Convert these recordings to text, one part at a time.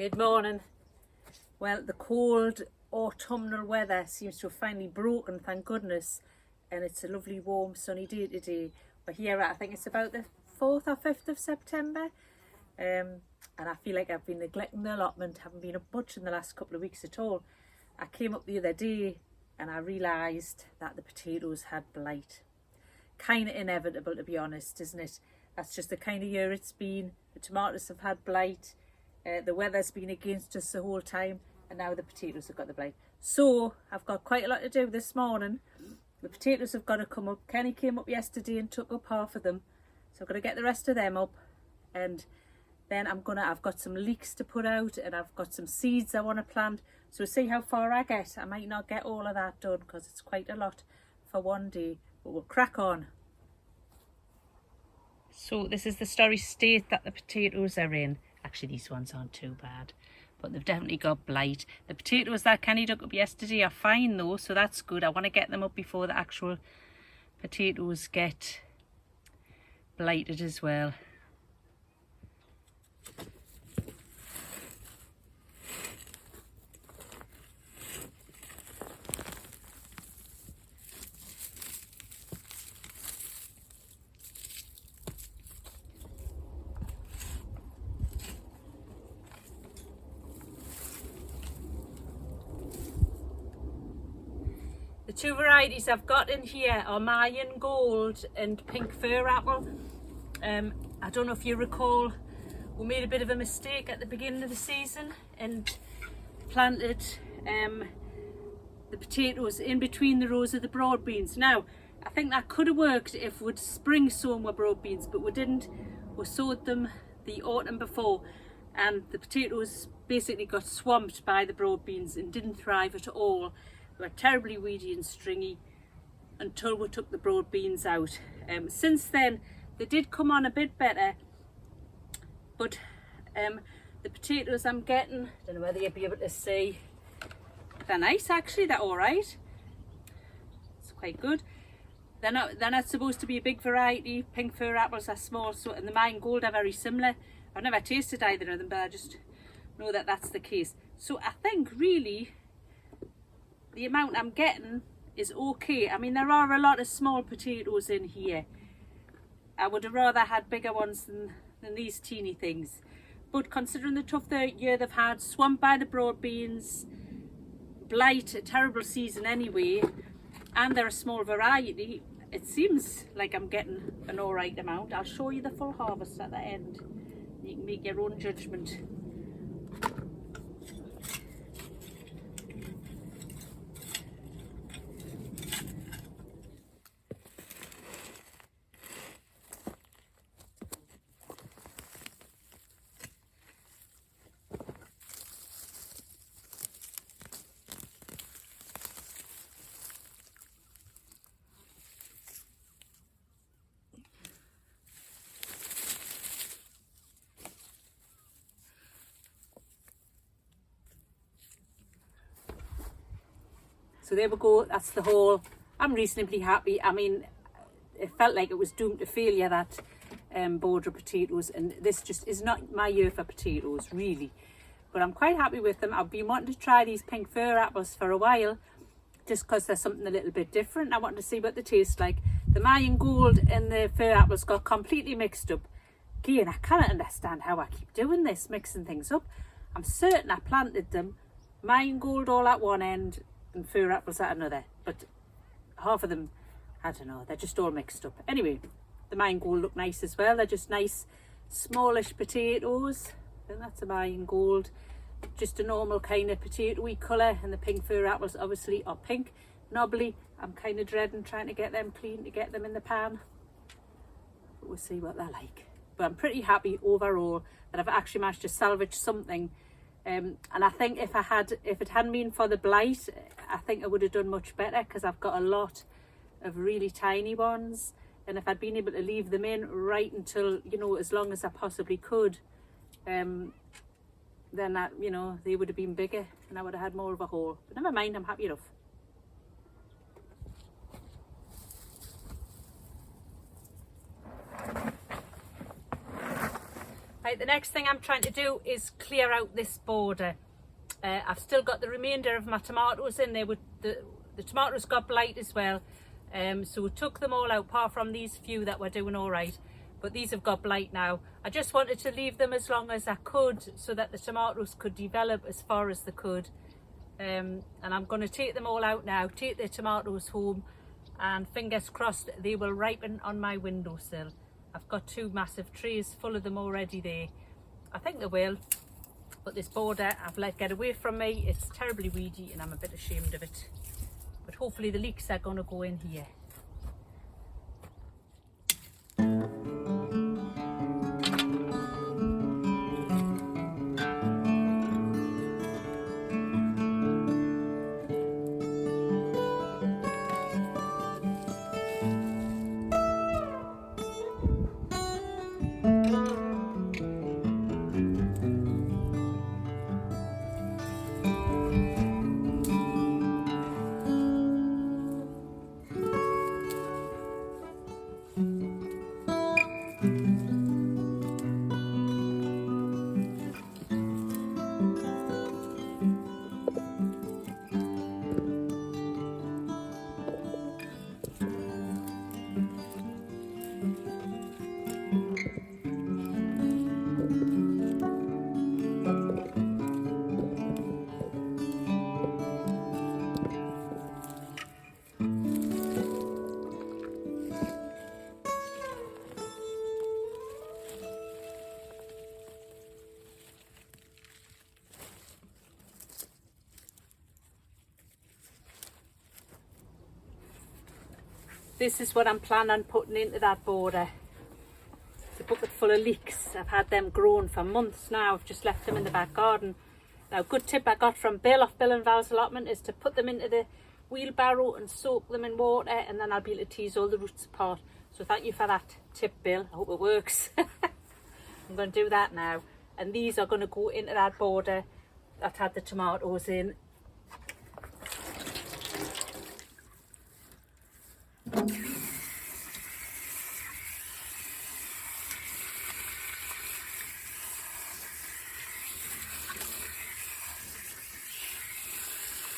Good morning. Well, the cold autumnal weather seems to have finally broken, thank goodness, and it's a lovely warm sunny day today. We're here at, I think it's about the 4th or 5th of September, and I feel like I've been neglecting the allotment, haven't been up much in the last couple of weeks at all. I came up the other day and I realised that the potatoes had blight. Kind of inevitable, to be honest, isn't it? That's just the kind of year it's been. The tomatoes have had blight. The weather's been against us the whole time, and now the potatoes have got the blight. So I've got quite a lot to do this morning. The potatoes have got to come up. Kenny came up yesterday and took up half of them, so I've got to get the rest of them up, and then I've got some leeks to put out, and I've got some seeds I want to plant. So we'll see how far I get. I might not get all of that done because it's quite a lot for one day, but we'll crack on. So this is the sorry state that the potatoes are in. Actually, these ones aren't too bad, but they've definitely got blight. The potatoes that Kenny dug up yesterday are fine though, so that's good. I want to get them up before the actual potatoes get blighted as well. The two varieties I've got in here are Mayan Gold and Pink Fir Apple. I don't know if you recall, we made a bit of a mistake at the beginning of the season and planted the potatoes in between the rows of the broad beans. Now, I think that could have worked if we'd spring sown our broad beans, but we didn't. We sowed them the autumn before, and the potatoes basically got swamped by the broad beans and didn't thrive at all. They were terribly weedy and stringy until we took the broad beans out. Since then they did come on a bit better, but the potatoes I'm getting, I don't know whether you'll be able to see, they're nice actually, they're alright. It's quite good. They're not supposed to be a big variety. Pink Fir apples are small, so, and the Mayan Gold are very similar. I've never tasted either of them, but I just know that that's the case. So I think really the amount I'm getting is okay. I mean, there are a lot of small potatoes in here. I would have rather had bigger ones than these teeny things. But considering the tough year they've had, swamped by the broad beans, blight, a terrible season anyway, and they're a small variety, it seems like I'm getting an alright amount. I'll show you the full harvest at the end. You can make your own judgment. So there we go, that's the haul. I'm reasonably happy. I mean, it felt like it was doomed to failure, that border potatoes, and this just is not my year for potatoes, really. But I'm quite happy with them. I've been wanting to try these Pink Fir apples for a while, just because they're something a little bit different. I wanted to see what they taste like. The Mayan Gold and the Fir apples got completely mixed up. Again, I can't understand how I keep doing this, mixing things up. I'm certain I planted them, Mayan Gold all at one end, and Fir apples at another, but half of them, I don't know, they're just all mixed up. Anyway, the Mayan Gold look nice as well. They're just nice smallish potatoes. I think that's a Mayan Gold, just a normal kind of potatoey colour, and the Pink Fir apples obviously are pink, knobbly. I'm kind of dreading trying to get them clean, to get them in the pan, but we'll see what they're like. But I'm pretty happy overall that I've actually managed to salvage something. And I think if it hadn't been for the blight, I think I would have done much better, because I've got a lot of really tiny ones, and if I'd been able to leave them in right until, you know, as long as I possibly could, then that, you know, they would have been bigger and I would have had more of a haul. But never mind, I'm happy enough. Right, the next thing I'm trying to do is clear out this border. I've still got the remainder of my tomatoes in there. With the tomatoes got blight as well, so we took them all out apart from these few that were doing all right, but these have got blight now. I just wanted to leave them as long as I could so that the tomatoes could develop as far as they could, and I'm going to take them all out now, take the tomatoes home, and fingers crossed they will ripen on my windowsill. I've got 2 massive trays full of them already there. I think they will. But this border I've let get away from me. It's terribly weedy and I'm a bit ashamed of it. But hopefully the leeks are going to go in here. This is what I'm planning on putting into that border. It's a bucket full of leeks. I've had them grown for months now. I've just left them in the back garden. Now, a good tip I got from Bill off Bill and Val's allotment is to put them into the wheelbarrow and soak them in water, and then I'll be able to tease all the roots apart. So thank you for that tip, Bill. I hope it works. I'm going to do that now. And these are going to go into that border that had the tomatoes in.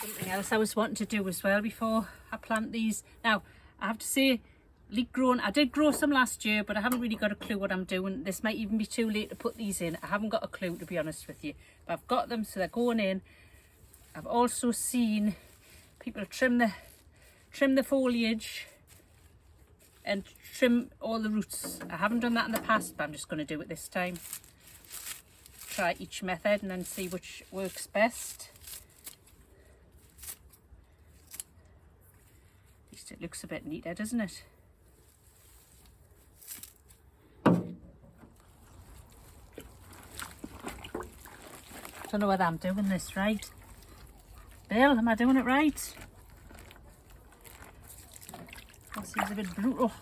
Something else I was wanting to do as well before I plant these. Now, I have to say, leek grown, I did grow some last year, but I haven't really got a clue what I'm doing. This might even be too late to put these in. I haven't got a clue, to be honest with you. But I've got them, so they're going in. I've also seen people trim the foliage and trim all the roots. I haven't done that in the past, but I'm just going to do it this time. Try each method and then see which works best. At least it looks a bit neater, doesn't it? Don't know whether I'm doing this right. Bill, am I doing it right? That seems a bit brutal.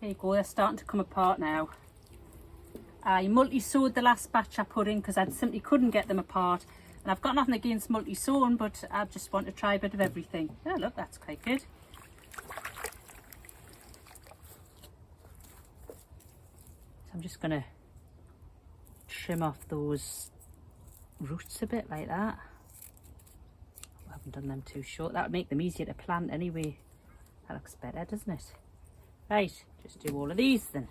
There you go, they're starting to come apart now. I multi-sowed the last batch I put in because I simply couldn't get them apart. And I've got nothing against multi-sowing, but I just want to try a bit of everything. Oh look, that's quite good. So I'm just going to trim off those roots a bit like that. I haven't done them too short. That would make them easier to plant anyway. That looks better, doesn't it? Right, just do all of these then.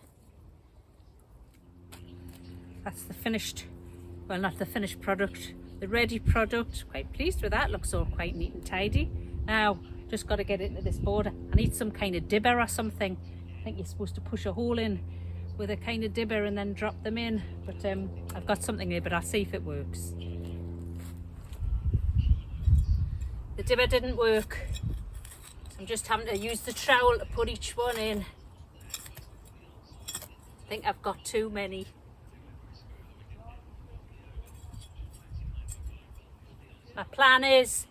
That's the finished, well, not the finished product, the ready product. Quite pleased with that. Looks all quite neat and tidy. Now, just got to get into this border. I need some kind of dibber or something. I think you're supposed to push a hole in with a kind of dibber and then drop them in, but I've got something here, but I'll see if it works. The dibber didn't work, so I'm just having to use the trowel to put each one in. I think I've got too many. My plan is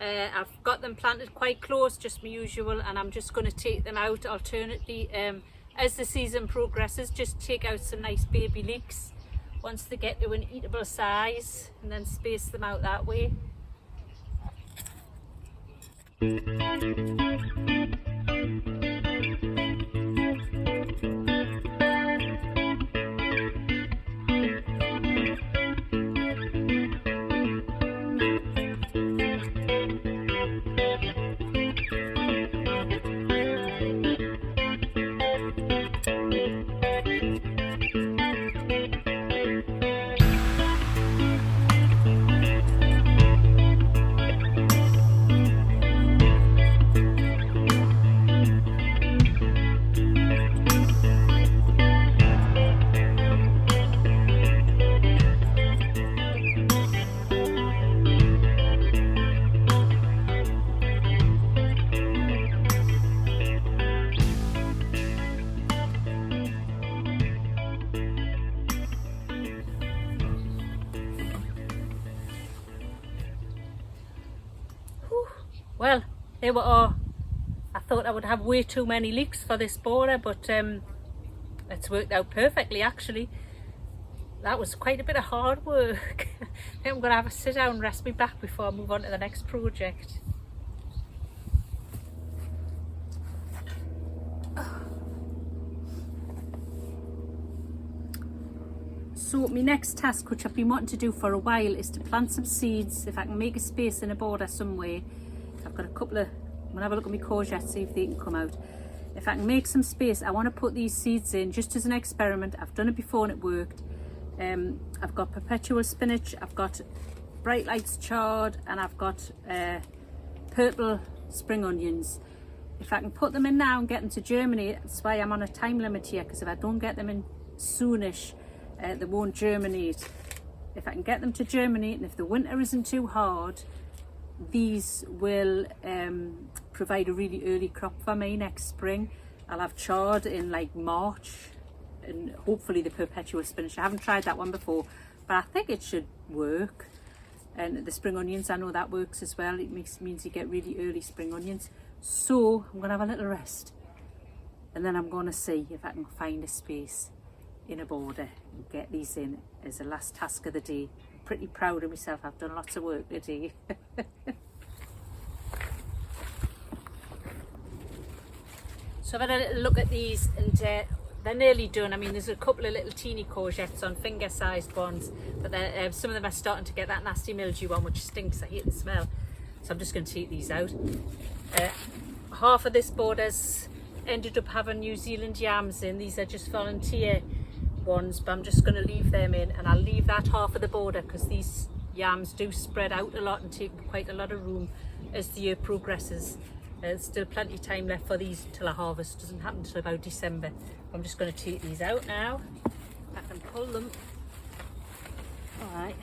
I've got them planted quite close, just my usual, and I'm just going to take them out alternately as the season progresses. Just take out some nice baby leeks once they get to an eatable size, and then space them out that way. Well, there we are. I thought I would have way too many leeks for this border, but it's worked out perfectly actually. That was quite a bit of hard work. I think I'm going to have a sit down and rest my back before I move on to the next project. So my next task, which I've been wanting to do for a while, is to plant some seeds. If I can make a space in a border somewhere. I've got a couple of, I'm going to have a look at my courgettes, see if they can come out. If I can make some space, I want to put these seeds in just as an experiment. I've done it before and it worked. I've got perpetual spinach, I've got bright lights chard, and I've got purple spring onions. If I can put them in now and get them to germinate, that's why I'm on a time limit here, because if I don't get them in soonish, they won't germinate. If I can get them to germinate, and if the winter isn't too hard, these will provide a really early crop for me next spring. I'll have chard in like March, and hopefully the perpetual spinach. I haven't tried that one before, but I think it should work. And the spring onions, I know that works as well. It means you get really early spring onions. So I'm going to have a little rest, and then I'm going to see if I can find a space in a border and get these in as the last task of the day. I'm pretty proud of myself. I've done lots of work today. So I've had a little look at these, and they're nearly done. I mean, there's a couple of little teeny courgettes on, finger-sized ones, but some of them are starting to get that nasty mildew on, which stinks. I hate the smell. So I'm just going to take these out. Half of this border's ended up having New Zealand yams in. These are just volunteer ones, but I'm just going to leave them in, and I'll leave that half of the border because these yams do spread out a lot and take quite a lot of room as the year progresses. There's still plenty of time left for these till a harvest. Doesn't happen until about December. I'm just going to take these out now. I can pull them. All right.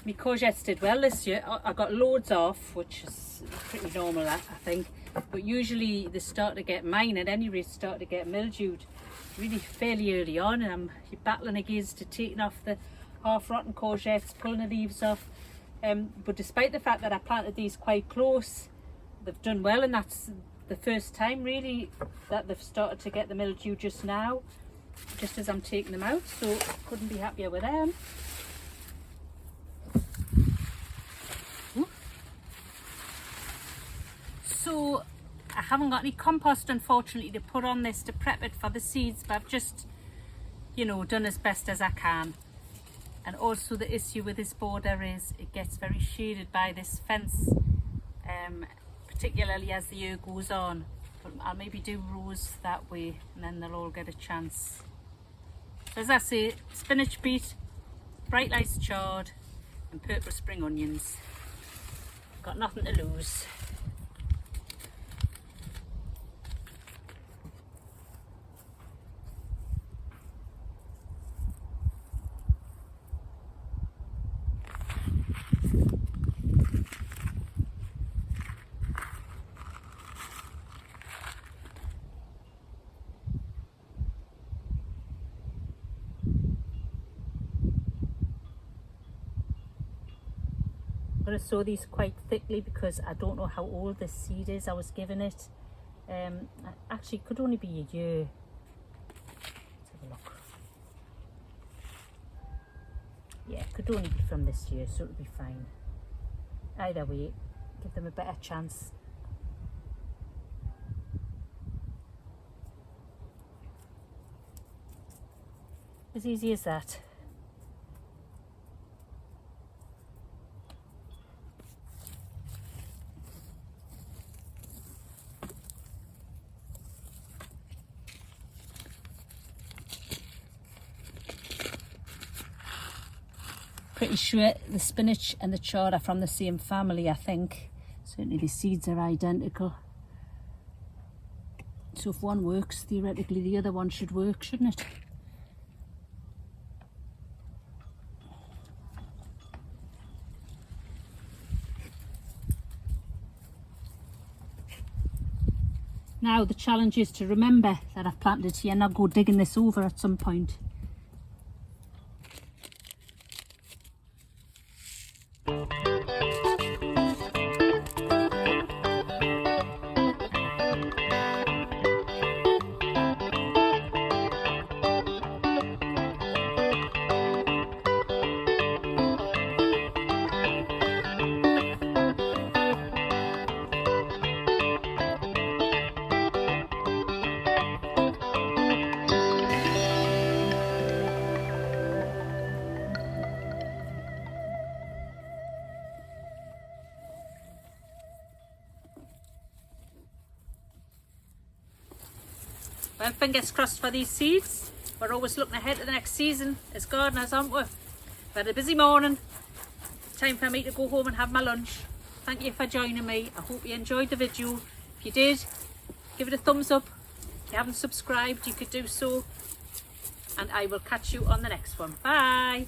My courgettes did well this year. I got loads off, which is pretty normal, I think. But usually they start to get, mine at any rate, start to get mildewed really fairly early on, and you're battling against to taking off the half-rotten courgettes, pulling the leaves off. But despite the fact that I planted these quite close, they've done well, and that's the first time really that they've started to get the mildew just now, just as I'm taking them out. So couldn't be happier with them. So I haven't got any compost unfortunately to put on this to prep it for the seeds, but I've just, you know, done as best as I can. And also the issue with this border is it gets very shaded by this fence, particularly as the year goes on. But I'll maybe do rows that way, and then they'll all get a chance. So as I say, spinach beet, bright lights chard, and purple spring onions. Got nothing to lose. going to sow these quite thickly because I don't know how old this seed is I was given it. Actually, it could only be a year. Let's have a look. Yeah, it could only be from this year, so it'll be fine. Either way, give them a better chance. As easy as that. Pretty sure the spinach and the chard are from the same family, I think. Certainly the seeds are identical. So if one works, theoretically the other one should work, shouldn't it? Now the challenge is to remember that I've planted here and not go digging this over at some point. Well, fingers crossed for these seeds. We're always looking ahead to the next season as gardeners, aren't we? We've had a busy morning. Time for me to go home and have my lunch. Thank you for joining me. I hope you enjoyed the video. If you did, give it a thumbs up. If you haven't subscribed, you could do so. And I will catch you on the next one. Bye.